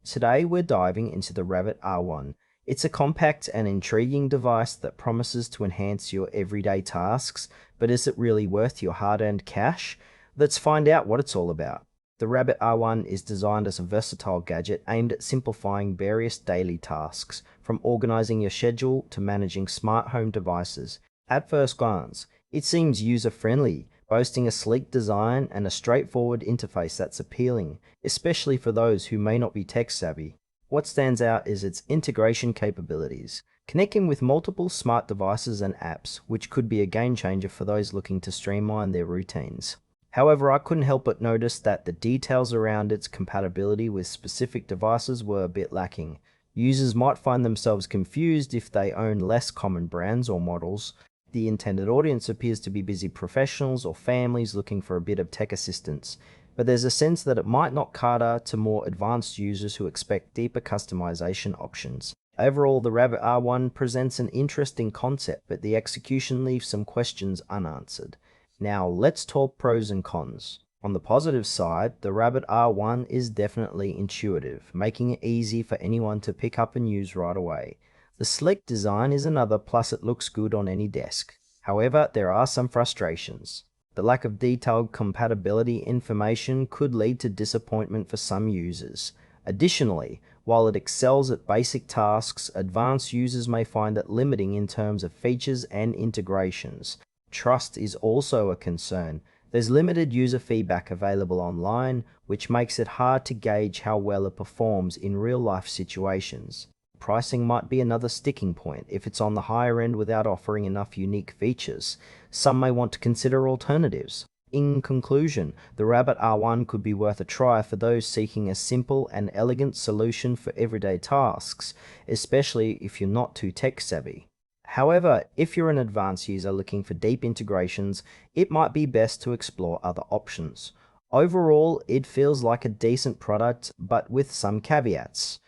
Today we're diving into the Rabbit R1. It's a compact and intriguing device that promises to enhance your everyday tasks, but is it really worth your hard-earned cash? Let's find out what it's all about. The Rabbit R1 is designed as a versatile gadget aimed at simplifying various daily tasks, from organizing your schedule to managing smart home devices. At first glance, it seems user-friendly, boasting a sleek design and a straightforward interface that's appealing, especially for those who may not be tech-savvy. What stands out is its integration capabilities, connecting with multiple smart devices and apps, which could be a game-changer for those looking to streamline their routines. However, I couldn't help but notice that the details around its compatibility with specific devices were a bit lacking. Users might find themselves confused if they own less common brands or models. The intended audience appears to be busy professionals or families looking for a bit of tech assistance, but there's a sense that it might not cater to more advanced users who expect deeper customization options. Overall, the Rabbit R1 presents an interesting concept, but the execution leaves some questions unanswered. Now, let's talk pros and cons. On the positive side, the Rabbit R1 is definitely intuitive, making it easy for anyone to pick up and use right away. The sleek design is another, plus it looks good on any desk. However, there are some frustrations. The lack of detailed compatibility information could lead to disappointment for some users. Additionally, while it excels at basic tasks, advanced users may find it limiting in terms of features and integrations. Trust is also a concern. There's limited user feedback available online, which makes it hard to gauge how well it performs in real-life situations. Pricing might be another sticking point if it's on the higher end without offering enough unique features. Some may want to consider alternatives. In conclusion, the Rabbit R1 could be worth a try for those seeking a simple and elegant solution for everyday tasks, especially if you're not too tech-savvy. However, if you're an advanced user looking for deep integrations, it might be best to explore other options. Overall, it feels like a decent product, but with some caveats.